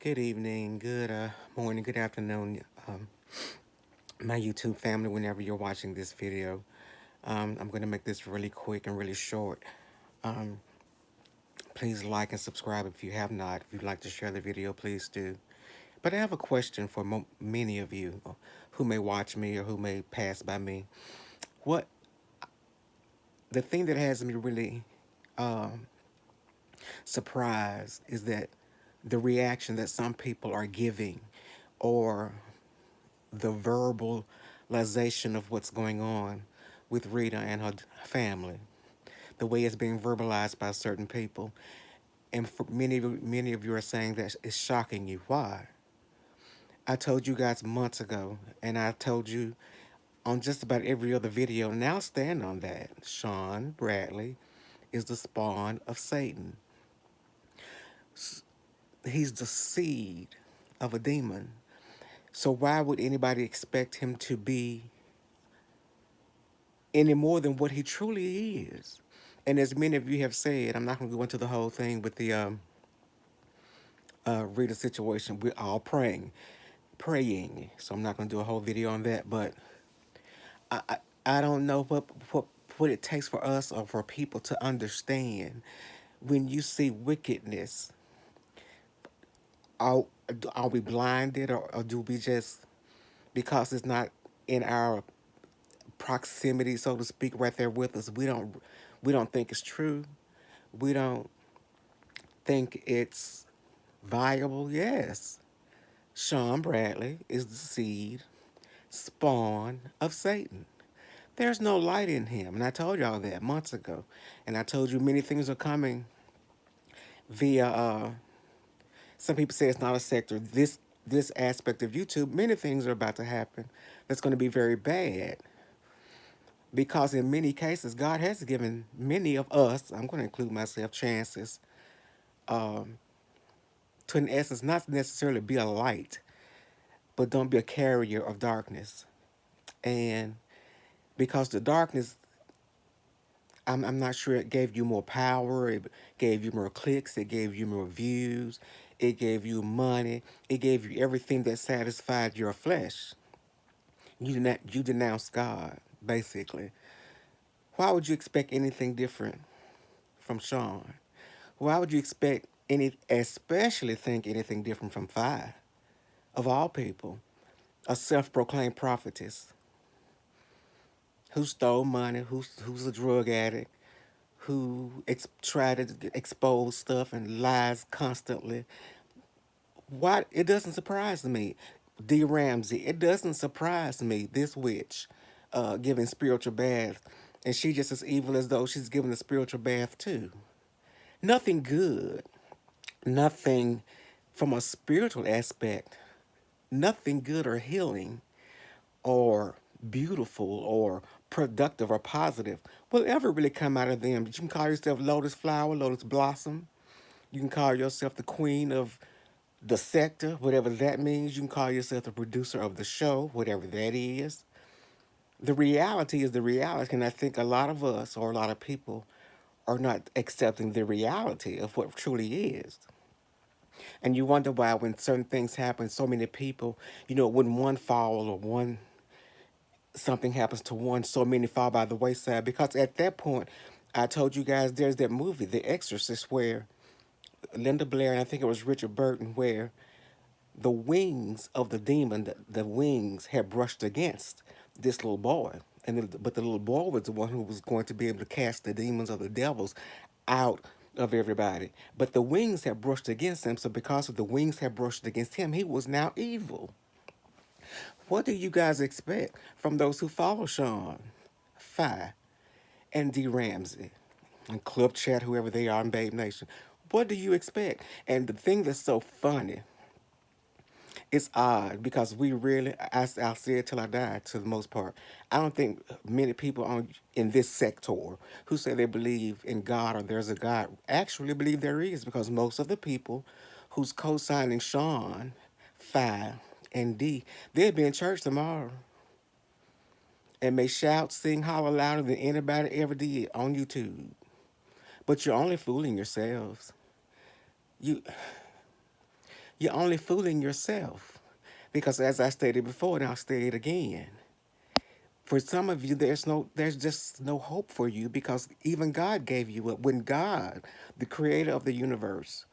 Good evening, good morning, good afternoon, my YouTube family, whenever you're watching this video. I'm going to make this really quick and really short. Um, Please like and subscribe if you have not. If you'd like to share the video, please do. But I have a question for many of you who may watch me or who may pass by me. What the thing that has me really um, surprised is that the reaction that some people are giving or the verbalization of what's going on with Rita and her family, the way it's being verbalized by certain people. And for many of you are saying that it's shocking you. Why? I told you guys months ago, and I told you on just about every other video, and I'll stand on that. Shawn Bradley is the spawn of Satan. He's the seed of a demon. So why would anybody expect him to be any more than what he truly is? And as many of you have said, I'm not going to go into the whole thing with the Rita situation. We're all praying. So I'm not going to do a whole video on that. But I, I, I don't know what it takes for us or for people to understand when you see wickedness. Are, are we blinded, or do we just, because it's not in our proximity, so to speak, right there with us, we don't think it's true. We don't think it's viable. Yes, Shawn Bradley is the seed spawn of Satan. There's no light in him, and I told y'all that months ago. And I told you many things are coming via. Some people say it's not a sector. This aspect of YouTube, many things are about to happen that's going to be very bad, because in many cases, God has given many of us, I'm going to include myself, chances um, to, in essence, not necessarily be a light, but don't be a carrier of darkness. And because the darkness, I'm not sure it gave you more power, it gave you more clicks, it gave you more views, it gave you money, it gave you everything that satisfied your flesh. You denounced God, basically. Why would you expect anything different from Shawn? Why would you expect especially think anything different from Fi, of all people, a self-proclaimed prophetess who stole money, who's a drug addict, who tried to expose stuff and lies constantly? Why? It doesn't surprise me. D. Ramsey, it doesn't surprise me, this witch giving spiritual baths, and she just as evil as though she's giving a spiritual bath too. Nothing good, nothing from a spiritual aspect, nothing good or healing or beautiful or productive or positive will ever really come out of them. You can call yourself Lotus Flower, Lotus Blossom. You can call yourself the queen of the sector, whatever that means. You can call yourself the producer of the show, whatever that is. The reality is the reality, and I think a lot of us or a lot of people are not accepting the reality of what truly is. And you wonder why, when certain things happen, so many people, when one fall or one something happens to one, so many fall by the wayside. Because at that point, I told you guys, there's that movie, The Exorcist, where Linda Blair and I think it was Richard Burton, where the wings of the demon, the wings had brushed against this little boy. But the little boy was the one who was going to be able to cast the demons of the devils out of everybody. But the wings had brushed against him, so because of the wings had brushed against him, he was now evil. What do you guys expect from those who follow Shawn, Fi, and D. Ramsey, and Club Chat, whoever they are in Babe Nation? What do you expect? And the thing that's so funny, it's odd because we really, I'll say it till I die, to the most part. I don't think many people in this sector who say they believe in God or there's a God actually believe there is, because most of the people who's co-signing Shawn, Fi, and D, they'll be in church tomorrow and may shout, sing, holler louder than anybody ever did on YouTube. But you're only fooling yourselves. You You're only fooling yourself. Because as I stated before, and I'll state it again, for some of you, there's just no hope for you because even God gave you up. When God, the creator of the universe,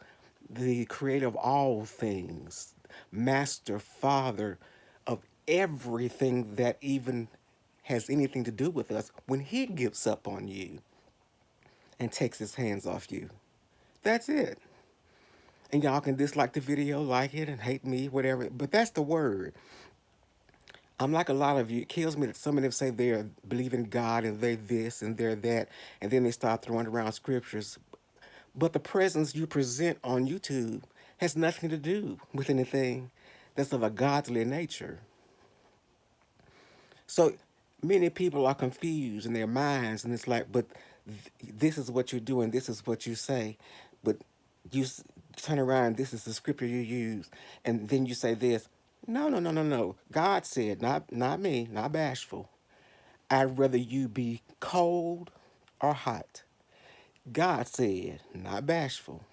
the creator of all things, master, father of everything that even has anything to do with us, when he gives up on you and takes his hands off you, that's it. And y'all can dislike the video, like it, and hate me, whatever, but that's the word. I'm like a lot of you. It kills me that some of them say they believe in God and they're this and they're that, and then they start throwing around scriptures. But the presence you present on YouTube has nothing to do with anything that's of a godly nature. So many people are confused in their minds, and it's like, but this is what you do and this is what you say, but you turn around, this is the scripture you use, and then you say this. No, no, no, no, no. God said, not me, not bashful. I'd rather you be cold or hot. God said, not bashful.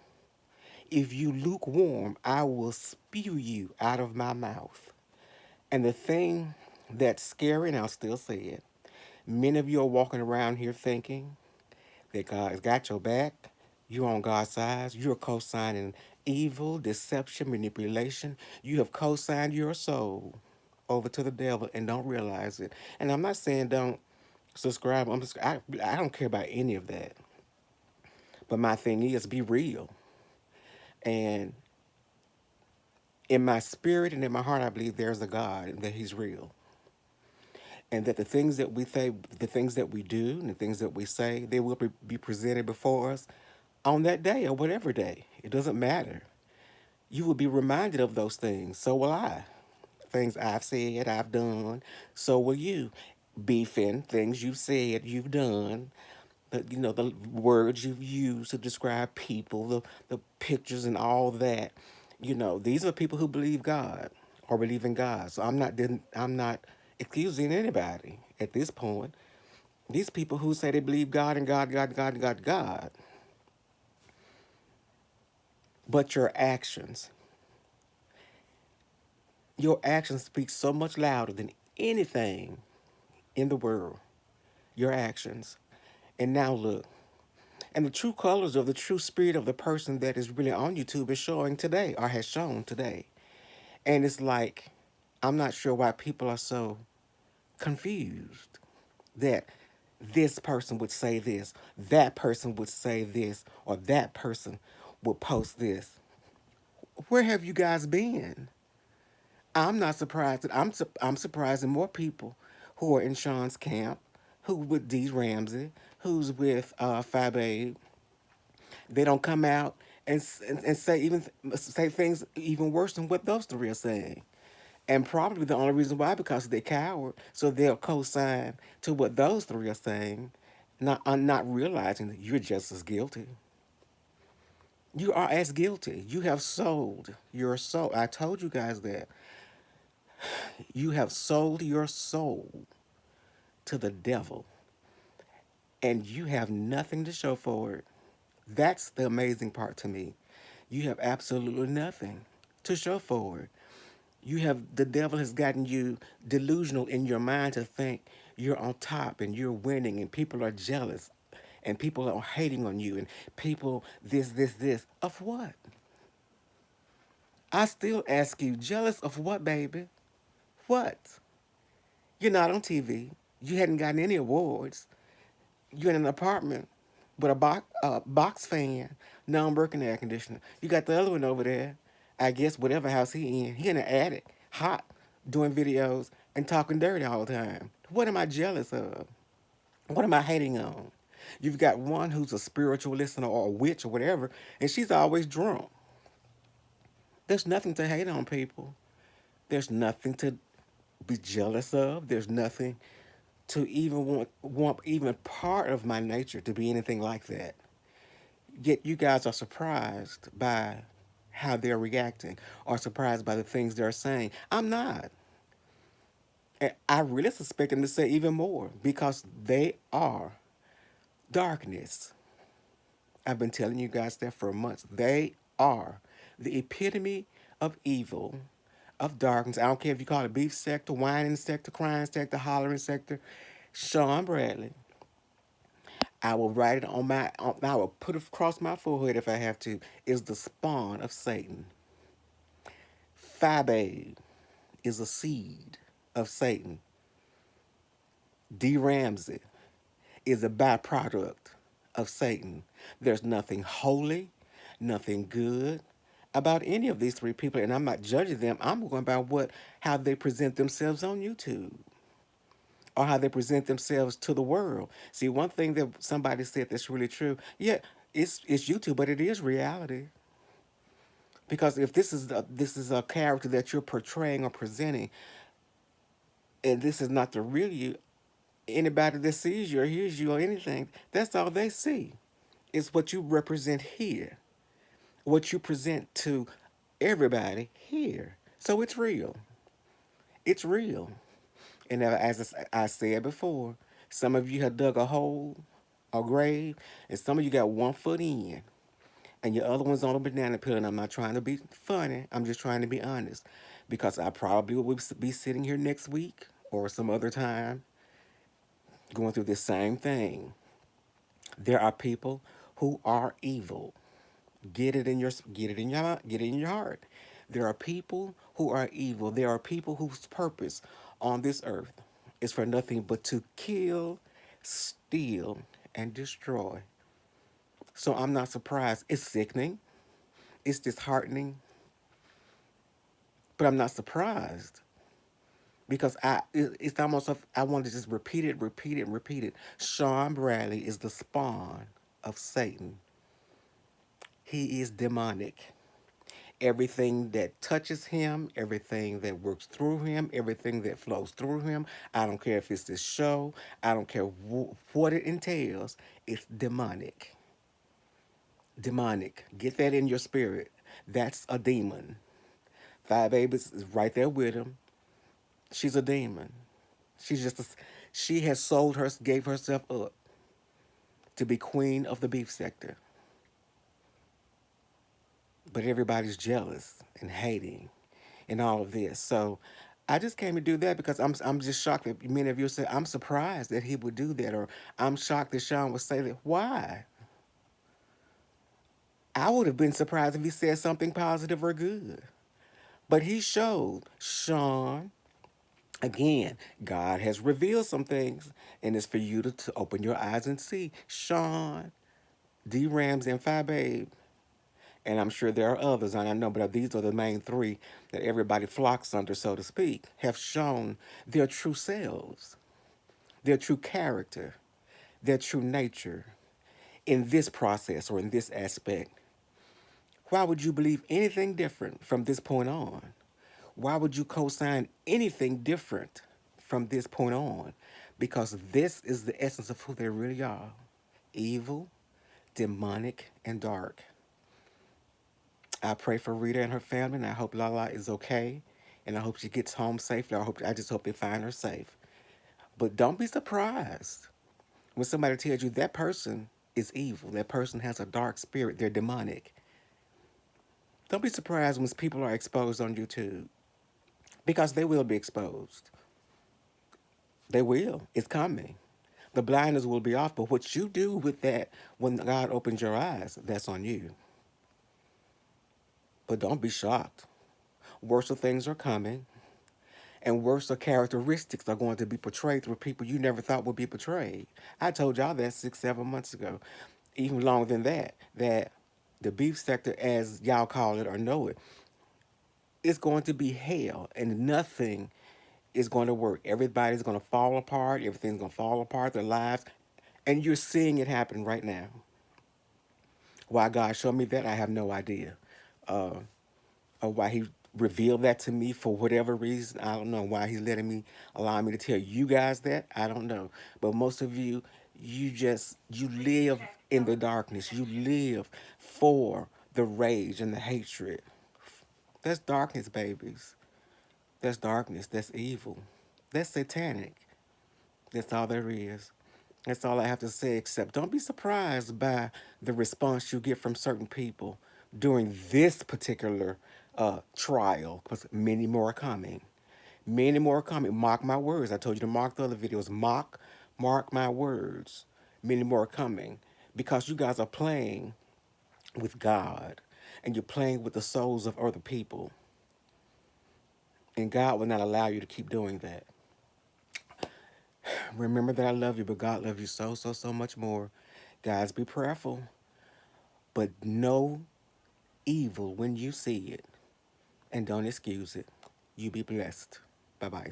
If you lukewarm, I will spew you out of my mouth. And the thing that's scary, and I'll still say it, many of you are walking around here thinking that God has got your back. You're on God's side. You're co-signing evil, deception, manipulation. You have co-signed your soul over to the devil and don't realize it. And I'm not saying don't subscribe. I don't care about any of that. But my thing is be real. And in my spirit and in my heart, I believe there's a God and that he's real. And that the things that we say, the things that we do, and the things that we say, they will be presented before us on that day or whatever day. It doesn't matter. You will be reminded of those things. So will I. Things I've said, I've done. So will you. Beefing, things you've said, you've done. The words you've used to describe people, the pictures and all that. These are people who believe God or believe in God. So I'm not accusing anybody at this point. These people who say they believe God and God, God, God, God, God, but your actions speak so much louder than anything in the world. Your actions. And now look. And the true colors of the true spirit of the person that is really on YouTube is showing today or has shown today. And it's like, I'm not sure why people are so confused that this person would say this, that person would say this, or that person would post this. Where have you guys been? I'm not surprised that I'm surprising more people who are in Shawn's camp, who with D Ramsey, who's with Fabe. They don't come out and say things even worse than what those three are saying. And probably the only reason why because they're coward, so they'll co-sign to what those three are saying, not realizing that you're just as guilty. You are as guilty. You have sold your soul. I told you guys that you have sold your soul to the devil, and you have nothing to show for it. That's the amazing part to me. You have absolutely nothing to show for it. The devil has gotten you delusional in your mind to think you're on top and you're winning and people are jealous and people are hating on you and people this. Of what? I still ask you, jealous of what, baby? What? You're not on TV. You hadn't gotten any awards. You're in an apartment with a box fan, non-working air conditioner. You got the other one over there. I guess whatever house he in. He in the attic, hot, doing videos and talking dirty all the time. What am I jealous of? What am I hating on? You've got one who's a spiritualist or a witch or whatever, and she's always drunk. There's nothing to hate on, people. There's nothing to be jealous of. There's nothing to even want even part of my nature to be anything like that. Yet you guys are surprised by how they're reacting or surprised by the things they're saying. I'm not. And I really suspect them to say even more because they are darkness. I've been telling you guys that for months. They are the epitome of evil, of darkness. I don't care if you call it beef sector, whining sector, crying sector, hollering sector. Shawn Bradley. I will write it on I will put it across my forehead if I have to, is the spawn of Satan. Phabe is a seed of Satan. D. Ramsey is a byproduct of Satan. There's nothing holy, nothing good about any of these three people, and I'm not judging them. I'm going by how they present themselves on YouTube or how they present themselves to the world. See, one thing that somebody said that's really true. Yeah, it's YouTube, but it is reality. Because if this is a character that you're portraying or presenting, and this is not the real you, anybody that sees you or hears you or anything, that's all they see. It's what you represent here, what you present to everybody here. So it's real. It's real. And as I said before, some of you have dug a hole, a grave, and some of you got one foot in, and your other one's on a banana peel. And I'm not trying to be funny. I'm just trying to be honest, because I probably will be sitting here next week or some other time going through this same thing. There are people who are evil. Get it in your heart. There are people who are evil. There are people whose purpose on this earth is for nothing but to kill, steal, and destroy. So I'm not surprised. It's sickening. It's disheartening. But I'm not surprised because it's almost I want to just repeat it, repeat it, and repeat it. Shawn Bradley is the spawn of Satan. He is demonic. Everything that touches him, everything that works through him, everything that flows through him, I don't care if it's this show, I don't care what it entails, it's demonic. Demonic. Get that in your spirit. That's a demon. Five Babies is right there with him. She's a demon. She's just she has gave herself up to be queen of the beef sector. But everybody's jealous and hating and all of this. So I just came to do that because I'm just shocked that many of you said I'm surprised that he would do that, or I'm shocked that Shawn would say that. Why? I would have been surprised if he said something positive or good. But he showed Shawn again, God has revealed some things, and it's for you to open your eyes and see. Shawn, D Rams, and Phi Babe, and I'm sure there are others, and I know, but these are the main three that everybody flocks under, so to speak, have shown their true selves, their true character, their true nature in this process or in this aspect. Why would you believe anything different from this point on? Why would you co sign anything different from this point on? Because this is the essence of who they really are: evil, demonic, and dark. I pray for Rita and her family, and I hope Lala is okay, and I hope she gets home safely. I just hope they find her safe. But don't be surprised when somebody tells you that person is evil, that person has a dark spirit, they're demonic. Don't be surprised when people are exposed on YouTube, because they will be exposed. They will. It's coming. The blinders will be off, but what you do with that when God opens your eyes, that's on you. But don't be shocked. Worse things are coming, and worse characteristics are going to be portrayed through people you never thought would be portrayed. I told y'all that 6, 7 months ago, even longer than that, that the beef sector, as y'all call it or know it, is going to be hell, and nothing is going to work. Everybody's going to fall apart. Everything's going to fall apart, their lives, and you're seeing it happen right now. Why God showed me that, I have no idea. Uh, or why he revealed that to me for whatever reason. I don't know why he's allowing me to tell you guys that. I don't know. But most of you, you live in the darkness. You live for the rage and the hatred. That's darkness, babies. That's darkness. That's evil. That's satanic. That's all there is. That's all I have to say, except don't be surprised by the response you get from certain people during this particular trial, because many more are coming. Many more are coming. Mark my words. I told you to mark the other videos. Mark my words. Many more are coming because you guys are playing with God and you're playing with the souls of other people. And God will not allow you to keep doing that. Remember that I love you, but God loves you so, so, so much more. Guys, be prayerful, but know evil when you see it and don't excuse it. You be blessed. Bye bye.